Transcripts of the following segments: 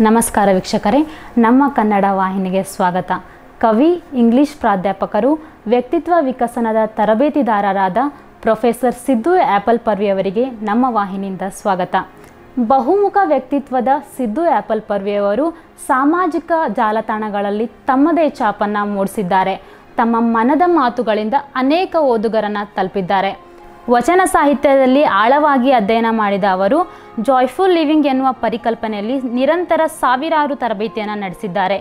ನಮಸ್ಕಾರ ವೀಕ್ಷಕರೇ, ನಮ್ಮ ಕನ್ನಡ ವಾಹಿನಿಗೆ ಸ್ವಾಗತ. ಕವಿ, ಇಂಗ್ಲಿಷ್ ಪ್ರಾಧ್ಯಾಪಕರು, ವ್ಯಕ್ತಿತ್ವ ವಿಕಸನದ ತರಬೇತಿದಾರರಾದ ಪ್ರೊಫೆಸರ್ ಸಿದ್ದು ಆಪಲ್ ಪರ್ವಿಯವರಿಗೆ ನಮ್ಮ ವಾಹಿನಿಯಿಂದ ಸ್ವಾಗತ. ಬಹುಮುಖ ವ್ಯಕ್ತಿತ್ವದ ಸಿದ್ದು ಆಪಲ್ ಪರ್ವಿಯವರು ಸಾಮಾಜಿಕ ಜಾಲತಾಣಗಳಲ್ಲಿ ತಮ್ಮದೇ ಛಾಪನ್ನು ಮೂಡಿಸಿದ್ದಾರೆ. ತಮ್ಮ ಮನದ ಮಾತುಗಳಿಂದ ಅನೇಕ ಓದುಗರನ್ನು ತಲುಪಿದ್ದಾರೆ. ವಚನ ಸಾಹಿತ್ಯದಲ್ಲಿ ಆಳವಾಗಿ ಅಧ್ಯಯನ ಮಾಡಿದ ಅವರು ಜಾಯ್ಫುಲ್ ಲಿವಿಂಗ್ ಎನ್ನುವ ಪರಿಕಲ್ಪನೆಯಲ್ಲಿ ನಿರಂತರ ಸಾವಿರಾರು ತರಬೇತಿಯನ್ನು ನಡೆಸಿದ್ದಾರೆ.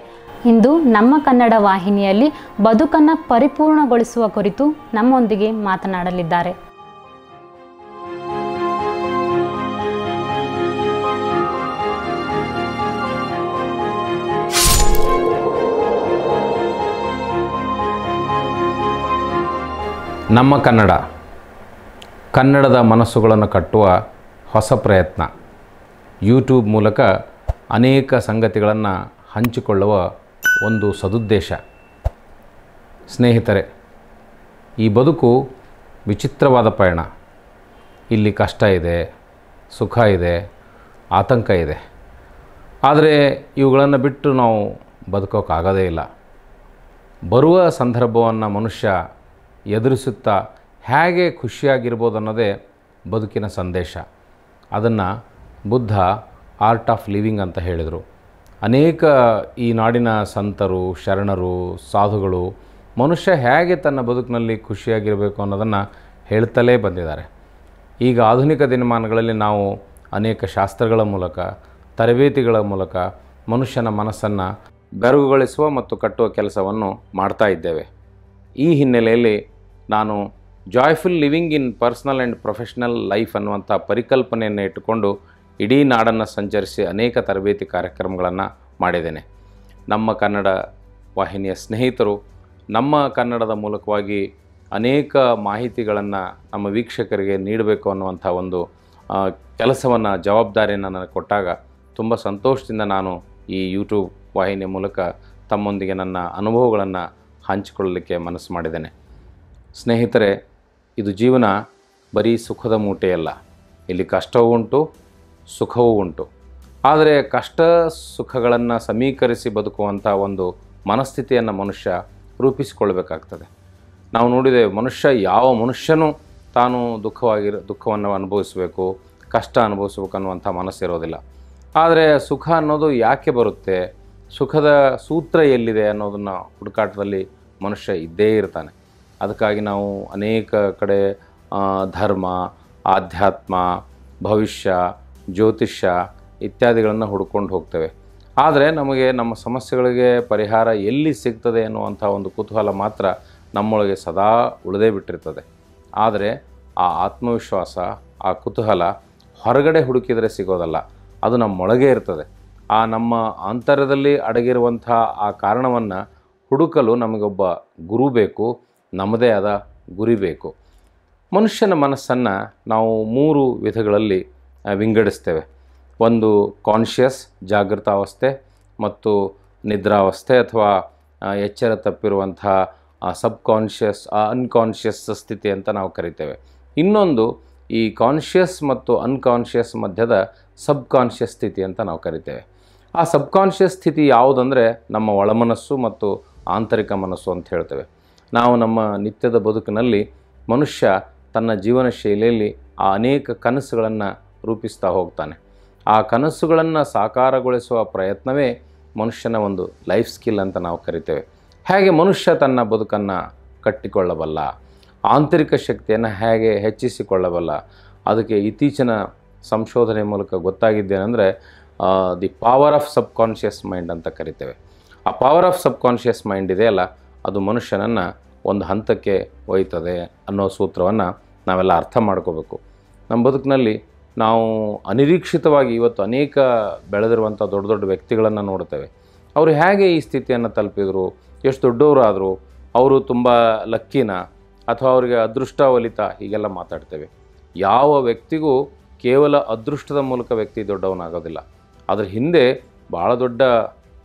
ಇಂದು ನಮ್ಮ ಕನ್ನಡ ವಾಹಿನಿಯಲ್ಲಿ ಬದುಕನ್ನು ಪರಿಪೂರ್ಣಗೊಳಿಸುವ ಕುರಿತು ನಮ್ಮೊಂದಿಗೆ ಮಾತನಾಡಲಿದ್ದಾರೆ. ನಮ್ಮ ಕನ್ನಡದ ಮನಸ್ಸುಗಳನ್ನು ಕಟ್ಟುವ ಹೊಸ ಪ್ರಯತ್ನ. ಯೂಟ್ಯೂಬ್ ಮೂಲಕ ಅನೇಕ ಸಂಗತಿಗಳನ್ನು ಹಂಚಿಕೊಳ್ಳುವ ಒಂದು ಸದುದ್ದೇಶ. ಸ್ನೇಹಿತರೆ, ಈ ಬದುಕು ವಿಚಿತ್ರವಾದ ಪಯಣ. ಇಲ್ಲಿ ಕಷ್ಟ ಇದೆ, ಸುಖ ಇದೆ, ಆತಂಕ ಇದೆ. ಆದರೆ ಇವುಗಳನ್ನು ಬಿಟ್ಟು ನಾವು ಬದುಕೋಕ್ಕಾಗೋದೇ ಇಲ್ಲ. ಬರುವ ಸಂದರ್ಭವನ್ನು ಮನುಷ್ಯ ಎದುರಿಸುತ್ತಾ ಹೇಗೆ ಖುಷಿಯಾಗಿರ್ಬೋದು ಅನ್ನೋದೇ ಬದುಕಿನ ಸಂದೇಶ. ಅದನ್ನು ಬುದ್ಧ ಆರ್ಟ್ ಆಫ್ ಲಿವಿಂಗ್ ಅಂತ ಹೇಳಿದರು. ಅನೇಕ ಈ ನಾಡಿನ ಸಂತರು, ಶರಣರು, ಸಾಧುಗಳು ಮನುಷ್ಯ ಹೇಗೆ ತನ್ನ ಬದುಕಿನಲ್ಲಿ ಖುಷಿಯಾಗಿರಬೇಕು ಅನ್ನೋದನ್ನು ಹೇಳ್ತಲೇ ಬಂದಿದ್ದಾರೆ. ಈಗ ಆಧುನಿಕ ದಿನಮಾನಗಳಲ್ಲಿ ನಾವು ಅನೇಕ ಶಾಸ್ತ್ರಗಳ ಮೂಲಕ, ತರಬೇತಿಗಳ ಮೂಲಕ ಮನುಷ್ಯನ ಮನಸ್ಸನ್ನು ಬೆರಗುಗೊಳಿಸುವ ಮತ್ತು ಕಟ್ಟುವ ಕೆಲಸವನ್ನು ಮಾಡ್ತಾ ಇದ್ದೇವೆ. ಈ ಹಿನ್ನೆಲೆಯಲ್ಲಿ ನಾನು joyful living in personal and professional life ಅನ್ನುವಂಥ ಪರಿಕಲ್ಪನೆಯನ್ನು ಇಟ್ಟುಕೊಂಡು ಇಡೀ ನಾಡನ್ನು ಸಂಚರಿಸಿ ಅನೇಕ ತರಬೇತಿ ಕಾರ್ಯಕ್ರಮಗಳನ್ನು ಮಾಡಿದ್ದೇನೆ. ನಮ್ಮ ಕನ್ನಡ ವಾಹಿನಿಯ ಸ್ನೇಹಿತರು ನಮ್ಮ ಕನ್ನಡದ ಮೂಲಕವಾಗಿ ಅನೇಕ ಮಾಹಿತಿಗಳನ್ನು ನಮ್ಮ ವೀಕ್ಷಕರಿಗೆ ನೀಡಬೇಕು ಅನ್ನುವಂಥ ಒಂದು ಕೆಲಸವನ್ನು, ಜವಾಬ್ದಾರಿಯನ್ನು ನನಗೆ ಕೊಟ್ಟಾಗ ತುಂಬ ಸಂತೋಷದಿಂದ ನಾನು ಈ ಯೂಟ್ಯೂಬ್ ವಾಹಿನಿಯ ಮೂಲಕ ತಮ್ಮೊಂದಿಗೆ ನನ್ನ ಅನುಭವಗಳನ್ನು ಹಂಚಿಕೊಳ್ಳಲಿಕ್ಕೆ ಮನಸ್ಸು ಮಾಡಿದ್ದೇನೆ. ಸ್ನೇಹಿತರೆ, ಇದು ಜೀವನ ಬರೀ ಸುಖದ ಮೂಟೆಯಲ್ಲ. ಇಲ್ಲಿ ಕಷ್ಟವೂ ಉಂಟು, ಸುಖವೂ ಉಂಟು. ಆದರೆ ಕಷ್ಟ ಸುಖಗಳನ್ನು ಸಮೀಕರಿಸಿ ಬದುಕುವಂಥ ಒಂದು ಮನಸ್ಥಿತಿಯನ್ನು ಮನುಷ್ಯ ರೂಪಿಸಿಕೊಳ್ಬೇಕಾಗ್ತದೆ. ನಾವು ನೋಡಿದ್ದೇವೆ, ಯಾವ ಮನುಷ್ಯನೂ ತಾನು ದುಃಖವನ್ನು ಅನುಭವಿಸಬೇಕು, ಕಷ್ಟ ಅನುಭವಿಸಬೇಕು ಅನ್ನುವಂಥ ಮನಸ್ಸಿರೋದಿಲ್ಲ. ಆದರೆ ಸುಖ ಅನ್ನೋದು ಯಾಕೆ ಬರುತ್ತೆ, ಸುಖದ ಸೂತ್ರ ಎಲ್ಲಿದೆ ಅನ್ನೋದನ್ನು ಹುಡುಕಾಟದಲ್ಲಿ ಮನುಷ್ಯ ಇದ್ದೇ ಇರ್ತಾನೆ. ಅದಕ್ಕಾಗಿ ನಾವು ಅನೇಕ ಕಡೆ ಧರ್ಮ, ಆಧ್ಯಾತ್ಮ, ಭವಿಷ್ಯ, ಜ್ಯೋತಿಷ್ಯ ಇತ್ಯಾದಿಗಳನ್ನು ಹುಡ್ಕೊಂಡು ಹೋಗ್ತೇವೆ. ಆದರೆ ನಮಗೆ ನಮ್ಮ ಸಮಸ್ಯೆಗಳಿಗೆ ಪರಿಹಾರ ಎಲ್ಲಿ ಸಿಗ್ತದೆ ಅನ್ನುವಂಥ ಒಂದು ಕುತೂಹಲ ಮಾತ್ರ ನಮ್ಮೊಳಗೆ ಸದಾ ಉಳಿದೇ ಬಿಟ್ಟಿರ್ತದೆ. ಆದರೆ ಆ ಆತ್ಮವಿಶ್ವಾಸ, ಆ ಕುತೂಹಲ ಹೊರಗಡೆ ಹುಡುಕಿದರೆ ಸಿಗೋದಲ್ಲ, ಅದು ನಮ್ಮೊಳಗೆ ಇರ್ತದೆ. ಆ ನಮ್ಮ ಆಂತರ್ಯದಲ್ಲಿ ಅಡಗಿರುವಂಥ ಆ ಕಾರಣವನ್ನು ಹುಡುಕಲು ನಮಗೊಬ್ಬ ಗುರು ಬೇಕು, ನಮ್ಮದೇ ಆದ ಗುರಿ ಬೇಕು. ಮನುಷ್ಯನ ಮನಸ್ಸನ್ನು ನಾವು 3 ವಿಧಗಳಲ್ಲಿ ವಿಂಗಡಿಸ್ತೇವೆ. ಒಂದು ಕಾನ್ಷಿಯಸ್, ಜಾಗೃತಾವಸ್ಥೆ, ಮತ್ತು ನಿದ್ರಾವಸ್ಥೆ ಅಥವಾ ಎಚ್ಚರ ತಪ್ಪಿರುವಂಥ ಸಬ್ಕಾನ್ಷಿಯಸ್, ಅನ್ಕಾನ್ಷಿಯಸ್ ಸ್ಥಿತಿ ಅಂತ ನಾವು ಕರಿತೇವೆ. ಇನ್ನೊಂದು ಈ ಕಾನ್ಷಿಯಸ್ ಮತ್ತು ಅನ್ಕಾನ್ಷಿಯಸ್ ಮಧ್ಯದ ಸಬ್ಕಾನ್ಷಿಯಸ್ ಸ್ಥಿತಿ ಅಂತ ನಾವು ಕರಿತೇವೆ. ಆ ಸಬ್ಕಾನ್ಷಿಯಸ್ ಸ್ಥಿತಿ ಯಾವುದಂದರೆ ನಮ್ಮ ಒಳಮನಸ್ಸು ಮತ್ತು ಆಂತರಿಕ ಮನಸ್ಸು ಅಂತ ಹೇಳ್ತೇವೆ. ನಾವು ನಮ್ಮ ನಿತ್ಯದ ಬದುಕಿನಲ್ಲಿ ಮನುಷ್ಯ ತನ್ನ ಜೀವನ ಶೈಲಿಯಲ್ಲಿ ಆ ಅನೇಕ ಕನಸುಗಳನ್ನು ರೂಪಿಸ್ತಾ ಹೋಗ್ತಾನೆ. ಆ ಕನಸುಗಳನ್ನು ಸಾಕಾರಗೊಳಿಸುವ ಪ್ರಯತ್ನವೇ ಮನುಷ್ಯನ ಒಂದು ಲೈಫ್ ಸ್ಕಿಲ್ ಅಂತ ನಾವು ಕರಿತೇವೆ. ಹೇಗೆ ಮನುಷ್ಯ ತನ್ನ ಬದುಕನ್ನು ಕಟ್ಟಿಕೊಳ್ಳಬಲ್ಲ, ಆಂತರಿಕ ಶಕ್ತಿಯನ್ನು ಹೇಗೆ ಹೆಚ್ಚಿಸಿಕೊಳ್ಳಬಲ್ಲ, ಅದಕ್ಕೆ ಇತ್ತೀಚಿನ ಸಂಶೋಧನೆ ಮೂಲಕ ಗೊತ್ತಾಗಿದ್ದೇನೆಂದರೆ the power of subconscious mind ಅಂತ ಕರಿತೇವೆ. ಆ ಪವರ್ ಆಫ್ ಸಬ್ಕಾನ್ಷಿಯಸ್ ಮೈಂಡ್ ಇದೆಯಲ್ಲ, ಅದು ಮನುಷ್ಯನನ್ನು ಒಂದು ಹಂತಕ್ಕೆ ಒಯ್ತದೆ ಅನ್ನೋ ಸೂತ್ರವನ್ನು ನಾವೆಲ್ಲ ಅರ್ಥ ಮಾಡ್ಕೋಬೇಕು. ನಮ್ಮ ಬದುಕಿನಲ್ಲಿ ನಾವು ಅನಿರೀಕ್ಷಿತವಾಗಿ ಇವತ್ತು ಅನೇಕ ಬೆಳೆದಿರುವಂಥ ದೊಡ್ಡ ದೊಡ್ಡ ವ್ಯಕ್ತಿಗಳನ್ನು ನೋಡ್ತೇವೆ. ಅವರು ಹೇಗೆ ಈ ಸ್ಥಿತಿಯನ್ನು ತಲುಪಿದರು, ಎಷ್ಟು ದೊಡ್ಡವರು ಆದರು, ಅವರು ತುಂಬ ಲಕ್ಕಿನ ಅಥವಾ ಅವರಿಗೆ ಅದೃಷ್ಟ ಒಲಿತ, ಹೀಗೆಲ್ಲ ಮಾತಾಡ್ತೇವೆ. ಯಾವ ವ್ಯಕ್ತಿಗೂ ಕೇವಲ ಅದೃಷ್ಟದ ಮೂಲಕ ವ್ಯಕ್ತಿ ದೊಡ್ಡವನಾಗೋದಿಲ್ಲ. ಅದ್ರ ಹಿಂದೆ ಭಾಳ ದೊಡ್ಡ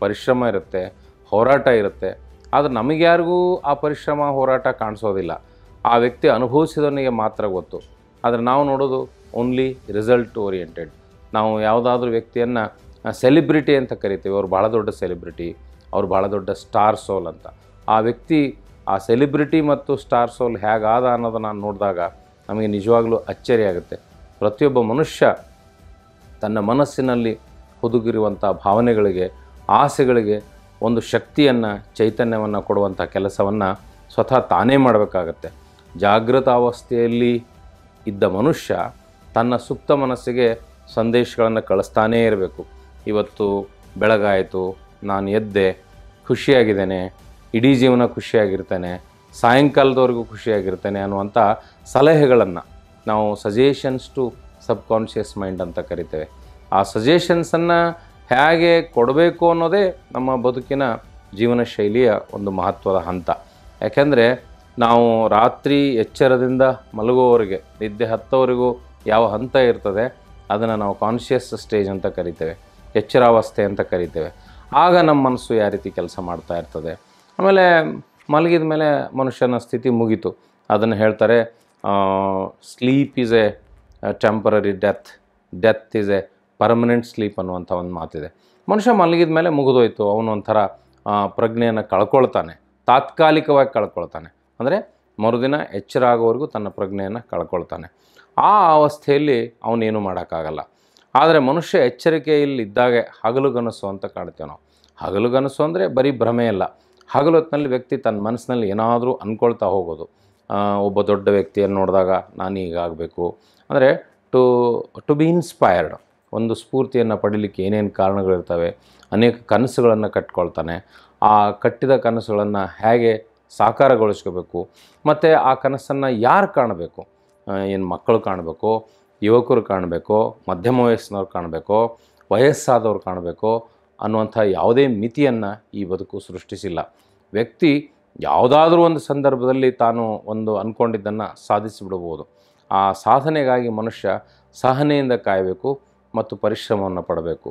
ಪರಿಶ್ರಮ ಇರುತ್ತೆ, ಹೋರಾಟ ಇರುತ್ತೆ. ಆದರೆ ನಮಗ್ಯಾರಿಗೂ ಆ ಪರಿಶ್ರಮ, ಹೋರಾಟ ಕಾಣಿಸೋದಿಲ್ಲ. ಆ ವ್ಯಕ್ತಿ ಅನುಭವಿಸಿದವನಿಗೆ ಮಾತ್ರ ಗೊತ್ತು. ಆದರೆ ನಾವು ನೋಡೋದು ಓನ್ಲಿ ರಿಸಲ್ಟ್ ಓರಿಯೆಂಟೆಡ್. ನಾವು ಯಾವುದಾದ್ರೂ ವ್ಯಕ್ತಿಯನ್ನು ಸೆಲೆಬ್ರಿಟಿ ಅಂತ ಕರಿತೀವಿ. ಅವ್ರು ಭಾಳ ದೊಡ್ಡ ಸೆಲೆಬ್ರಿಟಿ, ಅವ್ರು ಭಾಳ ದೊಡ್ಡ ಸ್ಟಾರ್ ಸೋಲ್ ಅಂತ. ಆ ವ್ಯಕ್ತಿ ಆ ಸೆಲೆಬ್ರಿಟಿ ಮತ್ತು ಸ್ಟಾರ್ ಸೋಲ್ ಹೇಗಾದ ಅನ್ನೋದನ್ನು ನೋಡಿದಾಗ ನಮಗೆ ನಿಜವಾಗ್ಲೂ ಅಚ್ಚರಿಯಾಗುತ್ತೆ. ಪ್ರತಿಯೊಬ್ಬ ಮನುಷ್ಯ ತನ್ನ ಮನಸ್ಸಿನಲ್ಲಿ ಹುದುಗಿರುವಂಥ ಭಾವನೆಗಳಿಗೆ, ಆಸೆಗಳಿಗೆ ಒಂದು ಶಕ್ತಿಯನ್ನು, ಚೈತನ್ಯವನ್ನು ಕೊಡುವಂಥ ಕೆಲಸವನ್ನು ಸ್ವತಃ ತಾನೇ ಮಾಡಬೇಕಾಗತ್ತೆ. ಜಾಗೃತಾವಸ್ಥೆಯಲ್ಲಿ ಇದ್ದ ಮನುಷ್ಯ ತನ್ನ ಸುಪ್ತ ಮನಸ್ಸಿಗೆ ಸಂದೇಶಗಳನ್ನು ಕಳಿಸ್ತಾನೇ ಇರಬೇಕು. ಇವತ್ತು ಬೆಳಗಾಯಿತು, ನಾನು ಎದ್ದೆ, ಖುಷಿಯಾಗಿದ್ದೇನೆ, ಇಡೀ ಜೀವನ ಖುಷಿಯಾಗಿರ್ತೇನೆ, ಸಾಯಂಕಾಲದವರೆಗೂ ಖುಷಿಯಾಗಿರ್ತೇನೆ ಅನ್ನುವಂಥ ಸಲಹೆಗಳನ್ನು ನಾವು ಸಜೆಷನ್ಸ್ ಟು ಸಬ್ಕಾನ್ಷಿಯಸ್ ಮೈಂಡ್ ಅಂತ ಕರಿತೇವೆ. ಆ ಸಜೆಷನ್ಸನ್ನು ಹೇಗೆ ಕೊಡಬೇಕು ಅನ್ನೋದೇ ನಮ್ಮ ಬದುಕಿನ ಜೀವನ ಶೈಲಿಯ ಒಂದು ಮಹತ್ವದ ಹಂತ. ಯಾಕೆಂದರೆ ನಾವು ರಾತ್ರಿ ಎಚ್ಚರದಿಂದ ಮಲಗುವವರೆಗೆ ನಿದ್ದೆ ಹತ್ತೋವರೆಗೂ ಯಾವ ಹಂತ ಇರ್ತದೆ ಅದನ್ನು ನಾವು ಕಾನ್ಷಿಯಸ್ ಸ್ಟೇಜ್ ಅಂತ ಕರಿತೇವೆ, ಎಚ್ಚರಾವಸ್ಥೆ ಅಂತ ಕರಿತೇವೆ. ಆಗ ನಮ್ಮ ಮನಸ್ಸು ಯಾವ ರೀತಿ ಕೆಲಸ ಮಾಡ್ತಾ ಇರ್ತದೆ. ಆಮೇಲೆ ಮಲಗಿದ ಮೇಲೆ ಮನುಷ್ಯನ ಸ್ಥಿತಿ ಮುಗೀತು. ಅದನ್ನು ಹೇಳ್ತಾರೆ, sleep is A temporary death, death is A permanent sleep ಅನ್ನುವಂಥ ಒಂದು ಮಾತಿದೆ. ಮನುಷ್ಯ ಮಲಗಿದ ಮೇಲೆ ಮುಗಿದೋಯ್ತು, ಅವನು ಒಂಥರ ಪ್ರಜ್ಞೆಯನ್ನು ಕಳ್ಕೊಳ್ತಾನೆ, ತಾತ್ಕಾಲಿಕವಾಗಿ ಕಳ್ಕೊಳ್ತಾನೆ. ಅಂದರೆ ಮರುದಿನ ಎಚ್ಚರ ಆಗೋವರೆಗೂ ತನ್ನ ಪ್ರಜ್ಞೆಯನ್ನು ಕಳ್ಕೊಳ್ತಾನೆ. ಆ ಅವಸ್ಥೆಯಲ್ಲಿ ಅವನೇನು ಮಾಡೋಕ್ಕಾಗಲ್ಲ. ಆದರೆ ಮನುಷ್ಯ ಎಚ್ಚರಿಕೆಯಲ್ಲಿ ಇದ್ದಾಗೆ ಹಗಲುಗನಸು ಅಂತ ಕಾಣ್ತೇವೆ ನಾವು. ಹಗಲುಗನಸು ಅಂದರೆ ಬರೀ ಭ್ರಮೆ ಅಲ್ಲ. ಹಗಲು ಹೊತ್ತಿನಲ್ಲಿ ವ್ಯಕ್ತಿ ತನ್ನ ಮನಸ್ಸಿನಲ್ಲಿ ಏನಾದರೂ ಅಂದ್ಕೊಳ್ತಾ ಹೋಗೋದು. ಒಬ್ಬ ದೊಡ್ಡ ವ್ಯಕ್ತಿಯನ್ನು ನೋಡಿದಾಗ ನಾನು ಹೀಗಾಗಬೇಕು ಅಂದರೆ ಟು ಬಿ ಇನ್ಸ್ಪೈರ್ಡ್, ಒಂದು ಸ್ಫೂರ್ತಿಯನ್ನು ಪಡೀಲಿಕ್ಕೆ ಏನೇನು ಕಾರಣಗಳಿರ್ತವೆ. ಅನೇಕ ಕನಸುಗಳನ್ನು ಕಟ್ಕೊಳ್ತಾನೆ. ಆ ಕಟ್ಟಿದ ಕನಸುಗಳನ್ನು ಹೇಗೆ ಸಾಕಾರಗೊಳಿಸ್ಕೋಬೇಕು, ಮತ್ತು ಆ ಕನಸನ್ನು ಯಾರು ಕಾಣಬೇಕು, ಏನು ಮಕ್ಕಳು ಕಾಣಬೇಕು, ಯುವಕರು ಕಾಣಬೇಕು, ಮಧ್ಯಮ ವಯಸ್ಸಿನವ್ರು ಕಾಣಬೇಕು, ವಯಸ್ಸಾದವ್ರು ಕಾಣಬೇಕು ಅನ್ನುವಂಥ ಯಾವುದೇ ಮಿತಿಯನ್ನು ಈ ಬದುಕು ಸೃಷ್ಟಿಸಿಲ್ಲ. ವ್ಯಕ್ತಿ ಯಾವುದಾದ್ರೂ ಒಂದು ಸಂದರ್ಭದಲ್ಲಿ ತಾನು ಒಂದು ಅಂದ್ಕೊಂಡಿದ್ದನ್ನು ಸಾಧಿಸಿಬಿಡ್ಬೋದು. ಆ ಸಾಧನೆಗಾಗಿ ಮನುಷ್ಯ ಸಹನೆಯಿಂದ ಕಾಯಬೇಕು ಮತ್ತು ಪರಿಶ್ರಮವನ್ನು ಪಡಬೇಕು.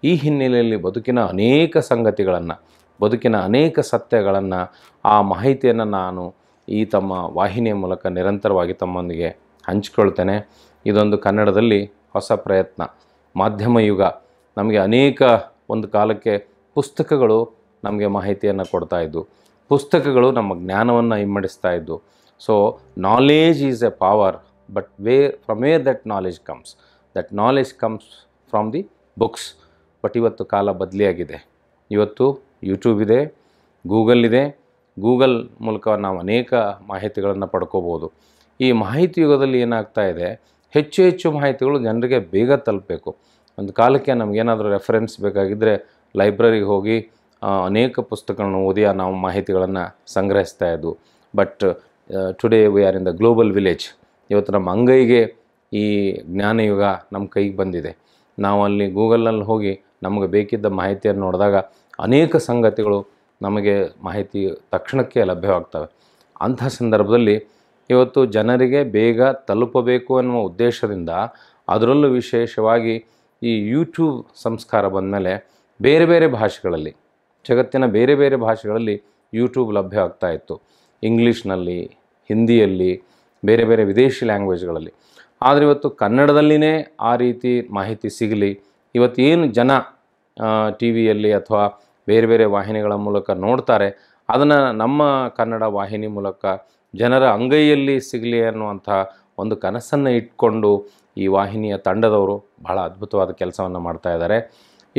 ಈ ಹಿನ್ನೆಲೆಯಲ್ಲಿ ಬದುಕಿನ ಅನೇಕ ಸಂಗತಿಗಳನ್ನು, ಬದುಕಿನ ಅನೇಕ ಸತ್ಯಗಳನ್ನು, ಆ ಮಾಹಿತಿಯನ್ನು ನಾನು ಈ ತಮ್ಮ ವಾಹಿನಿಯ ಮೂಲಕ ನಿರಂತರವಾಗಿ ತಮ್ಮೊಂದಿಗೆ ಹಂಚಿಕೊಳ್ತೇನೆ. ಇದೊಂದು ಕನ್ನಡದಲ್ಲಿ ಹೊಸ ಪ್ರಯತ್ನ. ಮಾಧ್ಯಮ ಯುಗ ನಮಗೆ ಅನೇಕ ಒಂದು ಕಾಲಕ್ಕೆ ಪುಸ್ತಕಗಳು ನಮಗೆ ಮಾಹಿತಿಯನ್ನು ಕೊಡ್ತಾಯಿದ್ದು, ಪುಸ್ತಕಗಳು ನಮ್ಮ ಜ್ಞಾನವನ್ನು ಇಮ್ಮಡಿಸ್ತಾ ಇದ್ದು. So knowledge is A power, but from where that knowledge comes from the books. But ಇವತ್ತು ಕಾಲ ಬದಲಿಯಾಗಿದೆ. ಇವತ್ತು ಯೂಟ್ಯೂಬ್ ಇದೆ, ಗೂಗಲ್ ಇದೆ. ಗೂಗಲ್ ಮೂಲಕ ನಾವು ಅನೇಕ ಮಾಹಿತಿಗಳನ್ನು ಪಡ್ಕೋಬೋದು. ಈ ಮಾಹಿತಿ ಯುಗದಲ್ಲಿ ಏನಾಗ್ತಾ ಇದೆ, ಹೆಚ್ಚು ಹೆಚ್ಚು ಮಾಹಿತಿಗಳು ಜನರಿಗೆ ಬೇಗ ತಲುಪಬೇಕು. ಒಂದು ಕಾಲಕ್ಕೆ ನಮಗೇನಾದರೂ ರೆಫರೆನ್ಸ್ ಬೇಕಾಗಿದ್ದರೆ ಲೈಬ್ರರಿಗೆ ಹೋಗಿ ಅನೇಕ ಪುಸ್ತಕಗಳನ್ನು ಓದಿ ನಾವು ಮಾಹಿತಿಗಳನ್ನು ಸಂಗ್ರಹಿಸ್ತಾ ಇದ್ವು. But today we are in the global village. ಇವತ್ತು ನಮ್ಮ ಅಂಗೈಗೆ ಈ ಜ್ಞಾನಯುಗ ನಮ್ಮ ಕೈಗೆ ಬಂದಿದೆ. ನಾವು ಅಲ್ಲಿ ಗೂಗಲ್ನಲ್ಲಿ ಹೋಗಿ ನಮಗೆ ಬೇಕಿದ್ದ ಮಾಹಿತಿಯನ್ನು ನೋಡಿದಾಗ ಅನೇಕ ಸಂಗತಿಗಳು ನಮಗೆ ಮಾಹಿತಿ ತಕ್ಷಣಕ್ಕೆ ಲಭ್ಯವಾಗ್ತವೆ. ಅಂಥ ಸಂದರ್ಭದಲ್ಲಿ ಇವತ್ತು ಜನರಿಗೆ ಬೇಗ ತಲುಪಬೇಕು ಅನ್ನುವ ಉದ್ದೇಶದಿಂದ, ಅದರಲ್ಲೂ ವಿಶೇಷವಾಗಿ ಈ ಯೂಟ್ಯೂಬ್ ಸಂಸ್ಕಾರ ಬಂದಮೇಲೆ ಬೇರೆ ಬೇರೆ ಭಾಷೆಗಳಲ್ಲಿ, ಜಗತ್ತಿನ ಬೇರೆ ಬೇರೆ ಭಾಷೆಗಳಲ್ಲಿ ಯೂಟ್ಯೂಬ್ ಲಭ್ಯ ಆಗ್ತಾ ಇತ್ತು. ಇಂಗ್ಲೀಷ್ನಲ್ಲಿ, ಹಿಂದಿಯಲ್ಲಿ, ಬೇರೆ ಬೇರೆ ವಿದೇಶಿ ಲ್ಯಾಂಗ್ವೇಜ್ಗಳಲ್ಲಿ. ಆದರೆ ಇವತ್ತು ಕನ್ನಡದಲ್ಲಿನೇ ಆ ರೀತಿ ಮಾಹಿತಿ ಸಿಗಲಿ. ಇವತ್ತು ಏನು ಜನ ಟಿ ವಿಯಲ್ಲಿ ಅಥವಾ ಬೇರೆ ಬೇರೆ ವಾಹಿನಿಗಳ ಮೂಲಕ ನೋಡ್ತಾರೆ, ಅದನ್ನು ನಮ್ಮ ಕನ್ನಡ ವಾಹಿನಿ ಮೂಲಕ ಜನರ ಅಂಗೈಯಲ್ಲಿ ಸಿಗಲಿ ಅನ್ನುವಂಥ ಒಂದು ಕನಸನ್ನು ಇಟ್ಕೊಂಡು ಈ ವಾಹಿನಿಯ ತಂಡದವರು ಬಹಳ ಅದ್ಭುತವಾದ ಕೆಲಸವನ್ನು ಮಾಡ್ತಾ ಇದ್ದಾರೆ.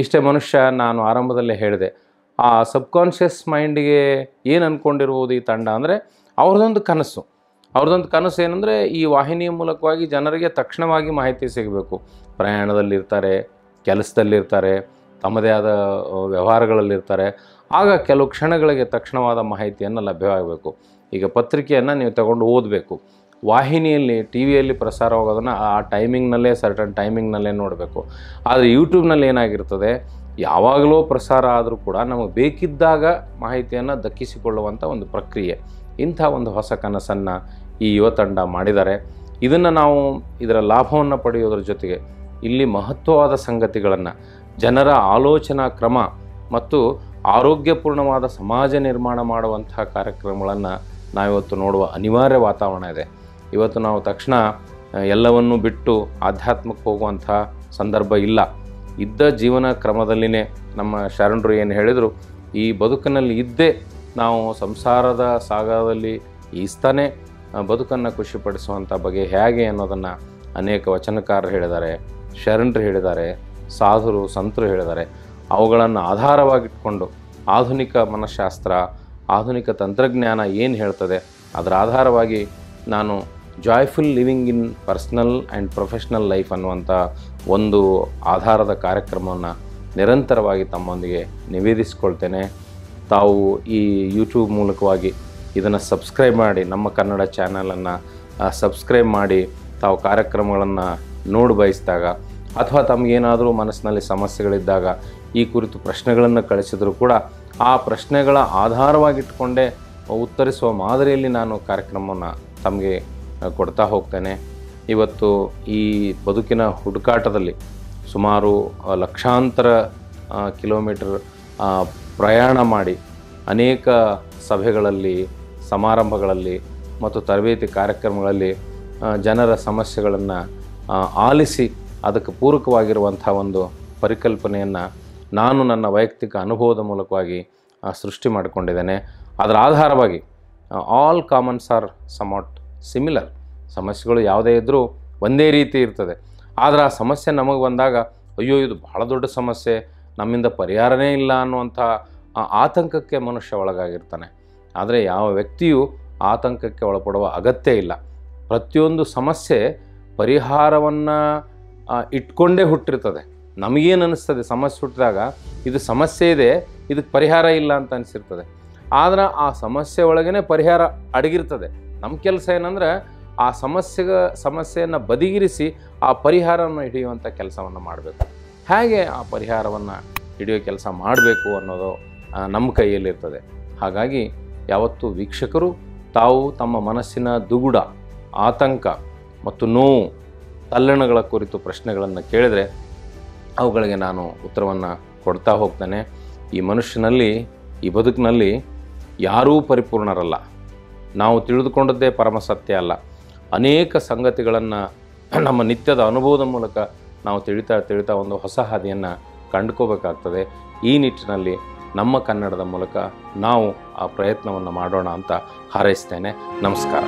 ಇಷ್ಟೇ ಮನುಷ್ಯ, ನಾನು ಆರಂಭದಲ್ಲೇ ಹೇಳಿದೆ, ಆ ಸಬ್ಕಾನ್ಷಿಯಸ್ ಮೈಂಡಿಗೆ ಏನು ಅಂದ್ಕೊಂಡಿರ್ಬೋದು ಈ ತಂಡ ಅಂದರೆ, ಅವ್ರದ್ದೊಂದು ಕನಸು ಏನಂದರೆ ಈ ವಾಹಿನಿಯ ಮೂಲಕವಾಗಿ ಜನರಿಗೆ ತಕ್ಷಣವಾಗಿ ಮಾಹಿತಿ ಸಿಗಬೇಕು. ಪ್ರಯಾಣದಲ್ಲಿರ್ತಾರೆ, ಕೆಲಸದಲ್ಲಿರ್ತಾರೆ, ತಮ್ಮದೇ ಆದ ವ್ಯವಹಾರಗಳಲ್ಲಿರ್ತಾರೆ. ಆಗ ಕೆಲವು ಕ್ಷಣಗಳಿಗೆ ತಕ್ಷಣವಾದ ಮಾಹಿತಿಯನ್ನು ಲಭ್ಯವಾಗಬೇಕು. ಈಗ ಪತ್ರಿಕೆಯನ್ನು ನೀವು ತಗೊಂಡು ಓದಬೇಕು. ವಾಹಿನಿಯಲ್ಲಿ, ಟಿ ವಿಯಲ್ಲಿ ಪ್ರಸಾರವಾಗೋದನ್ನು ಆ ಟೈಮಿಂಗ್ನಲ್ಲೇ, ಸರ್ಟನ್ ಟೈಮಿಂಗ್ನಲ್ಲೇ ನೋಡಬೇಕು. ಆದರೆ ಯೂಟ್ಯೂಬ್ನಲ್ಲಿ ಏನಾಗಿರ್ತದೆ, ಯಾವಾಗಲೂ ಪ್ರಸಾರ ಆದರೂ ಕೂಡ ನಮಗೆ ಬೇಕಿದ್ದಾಗ ಮಾಹಿತಿಯನ್ನು ದಕ್ಕಿಸಿಕೊಳ್ಳುವಂಥ ಒಂದು ಪ್ರಕ್ರಿಯೆ. ಇಂಥ ಒಂದು ಹೊಸ ಕನಸನ್ನು ಈ ಯುವ ತಂಡ ಮಾಡಿದ್ದಾರೆ. ಇದನ್ನು ನಾವು ಇದರ ಲಾಭವನ್ನು ಪಡೆಯೋದ್ರ ಜೊತೆಗೆ ಇಲ್ಲಿ ಮಹತ್ವವಾದ ಸಂಗತಿಗಳನ್ನು, ಜನರ ಆಲೋಚನಾ ಕ್ರಮ ಮತ್ತು ಆರೋಗ್ಯಪೂರ್ಣವಾದ ಸಮಾಜ ನಿರ್ಮಾಣ ಮಾಡುವಂತಹ ಕಾರ್ಯಕ್ರಮಗಳನ್ನು ನಾವಿವತ್ತು ನೋಡುವ ಅನಿವಾರ್ಯ ವಾತಾವರಣ ಇದೆ. ಇವತ್ತು ನಾವು ತಕ್ಷಣ ಎಲ್ಲವನ್ನೂ ಬಿಟ್ಟು ಆಧ್ಯಾತ್ಮಕ್ಕೆ ಹೋಗುವಂಥ ಸಂದರ್ಭ ಇಲ್ಲ. ಇದ್ದ ಜೀವನ ಕ್ರಮದಲ್ಲಿನೇ ನಮ್ಮ ಶರಣರು ಏನು ಹೇಳಿದರು, ಈ ಬದುಕಿನಲ್ಲಿ ಇದ್ದೇ ನಾವು ಸಂಸಾರದ ಸಾಗರದಲ್ಲಿ ಈಸ್ತಾನೆ ಬದುಕನ್ನು ಖುಷಿಪಡಿಸುವಂಥ ಬಗೆ ಹೇಗೆ ಅನ್ನೋದನ್ನು ಅನೇಕ ವಚನಕಾರರು ಹೇಳಿದ್ದಾರೆ, ಶರಣರು ಹೇಳಿದ್ದಾರೆ, ಸಾಧುರು ಸಂತರು ಹೇಳಿದ್ದಾರೆ. ಅವುಗಳನ್ನು ಆಧಾರವಾಗಿಟ್ಕೊಂಡು ಆಧುನಿಕ ಮನಃಶಾಸ್ತ್ರ, ಆಧುನಿಕ ತಂತ್ರಜ್ಞಾನ ಏನು ಹೇಳ್ತದೆ ಅದರ ಆಧಾರವಾಗಿ ನಾನು joyful living in personal and professional life ಅನ್ನುವಂಥ ಒಂದು ಆಧಾರದ ಕಾರ್ಯಕ್ರಮವನ್ನು ನಿರಂತರವಾಗಿ ತಮ್ಮೊಂದಿಗೆ ನಿವೇದಿಸಿಕೊಳ್ತೇನೆ. ತಾವು ಈ ಯೂಟ್ಯೂಬ್ ಮೂಲಕವಾಗಿ ಇದನ್ನು ಸಬ್ಸ್ಕ್ರೈಬ್ ಮಾಡಿ, ನಮ್ಮ ಕನ್ನಡ ಚಾನಲನ್ನು ಸಬ್ಸ್ಕ್ರೈಬ್ ಮಾಡಿ ತಾವು ಕಾರ್ಯಕ್ರಮಗಳನ್ನು ನೋಡಿ ಬಯಸಿದಾಗ ಅಥವಾ ತಮಗೇನಾದರೂ ಮನಸ್ಸಿನಲ್ಲಿ ಸಮಸ್ಯೆಗಳಿದ್ದಾಗ ಈ ಕುರಿತು ಪ್ರಶ್ನೆಗಳನ್ನು ಕಳಿಸಿದರೂ ಕೂಡ ಆ ಪ್ರಶ್ನೆಗಳ ಆಧಾರವಾಗಿಟ್ಟುಕೊಂಡೇ ಉತ್ತರಿಸುವ ಮಾದರಿಯಲ್ಲಿ ನಾನು ಕಾರ್ಯಕ್ರಮವನ್ನು ತಮಗೆ ಕೊಡ್ತಾ ಹೋಗ್ತೇನೆ. ಇವತ್ತು ಈ ಬದುಕಿನ ಹುಡುಕಾಟದಲ್ಲಿ ಸುಮಾರು ಲಕ್ಷಾಂತರ ಕಿಲೋಮೀಟರ್ ಪ್ರಯಾಣ ಮಾಡಿ ಅನೇಕ ಸಭೆಗಳಲ್ಲಿ, ಸಮಾರಂಭಗಳಲ್ಲಿ ಮತ್ತು ತರಬೇತಿ ಕಾರ್ಯಕ್ರಮಗಳಲ್ಲಿ ಜನರ ಸಮಸ್ಯೆಗಳನ್ನು ಆಲಿಸಿ ಅದಕ್ಕೆ ಪೂರಕವಾಗಿರುವಂಥ ಒಂದು ಪರಿಕಲ್ಪನೆಯನ್ನು ನಾನು ನನ್ನ ವೈಯಕ್ತಿಕ ಅನುಭವದ ಮೂಲಕವಾಗಿ ಸೃಷ್ಟಿ ಮಾಡಿಕೊಂಡಿದ್ದೇನೆ. ಅದರ ಆಧಾರವಾಗಿ ಆಲ್ ಕಾಮನ್ಸ್ ಆರ್ ಸಮವಾಟ್ ಸಿಮಿಲರ್. ಸಮಸ್ಯೆಗಳು ಯಾವುದೇ ಇದ್ದರೂ ಒಂದೇ ರೀತಿ ಇರ್ತದೆ. ಆದರೆ ಆ ಸಮಸ್ಯೆ ನಮಗೆ ಬಂದಾಗ ಅಯ್ಯೋ ಇದು ಬಹಳ ದೊಡ್ಡ ಸಮಸ್ಯೆ, ನಮ್ಮಿಂದ ಪರಿಹಾರನೇ ಇಲ್ಲ ಅನ್ನುವಂಥ ಆತಂಕಕ್ಕೆ ಮನುಷ್ಯ ಒಳಗಾಗಿರ್ತಾನೆ. ಆದರೆ ಯಾವ ವ್ಯಕ್ತಿಯೂ ಆತಂಕಕ್ಕೆ ಒಳಪಡುವ ಅಗತ್ಯ ಇಲ್ಲ. ಪ್ರತಿಯೊಂದು ಸಮಸ್ಯೆ ಪರಿಹಾರವನ್ನು ಇಟ್ಕೊಂಡೇ ಹುಟ್ಟಿರ್ತದೆ. ನಮಗೇನು ಅನ್ನಿಸ್ತದೆ ಸಮಸ್ಯೆ ಹುಟ್ಟಿದಾಗ ಇದು ಸಮಸ್ಯೆ ಇದೆ, ಇದಕ್ಕೆ ಪರಿಹಾರ ಇಲ್ಲ ಅಂತ ಅನಿಸಿರ್ತದೆ. ಆದರೆ ಆ ಸಮಸ್ಯೆ ಒಳಗೇ ಪರಿಹಾರ ಅಡಗಿರ್ತದೆ. ನಮ್ಮ ಕೆಲಸ ಏನಂದ್ರೆ ಆ ಸಮಸ್ಯೆಯನ್ನು ಬದಿಗಿರಿಸಿ ಆ ಪರಿಹಾರವನ್ನು ಹಿಡಿಯುವಂಥ ಕೆಲಸವನ್ನು ಮಾಡಬೇಕು. ಹೇಗೆ ಆ ಪರಿಹಾರವನ್ನು ಹಿಡಿಯೋ ಕೆಲಸ ಮಾಡಬೇಕು ಅನ್ನೋದು ನಮ್ಮ ಕೈಯಲ್ಲಿರ್ತದೆ. ಹಾಗಾಗಿ ಯಾವತ್ತೂ ವೀಕ್ಷಕರು ತಾವು ತಮ್ಮ ಮನಸ್ಸಿನ ದುಗುಡ, ಆತಂಕ ಮತ್ತು ನೋವು, ತಲ್ಲಣಗಳ ಕುರಿತು ಪ್ರಶ್ನೆಗಳನ್ನು ಕೇಳಿದರೆ ಅವುಗಳಿಗೆ ನಾನು ಉತ್ತರವನ್ನು ಕೊಡ್ತಾ ಹೋಗ್ತೇನೆ. ಈ ಮನುಷ್ಯನಲ್ಲಿ, ಈ ಬದುಕಿನಲ್ಲಿ ಯಾರೂ ಪರಿಪೂರ್ಣರಲ್ಲ. ನಾವು ತಿಳಿದುಕೊಂಡದ್ದೇ ಪರಮ ಸತ್ಯ ಅಲ್ಲ. ಅನೇಕ ಸಂಗತಿಗಳನ್ನು ನಮ್ಮ ನಿತ್ಯದ ಅನುಭವದ ಮೂಲಕ ನಾವು ತಿಳಿತಾ ಒಂದು ಹೊಸ ಹಾದಿಯನ್ನು ಕಂಡುಕೋಬೇಕಾಗ್ತದೆ. ಈ ನಿಟ್ಟಿನಲ್ಲಿ ನಮ್ಮ ಕನ್ನಡದ ಮೂಲಕ ನಾವು ಆ ಪ್ರಯತ್ನವನ್ನು ಮಾಡೋಣ ಅಂತ ಹಾರೈಸ್ತೇನೆ. ನಮಸ್ಕಾರ.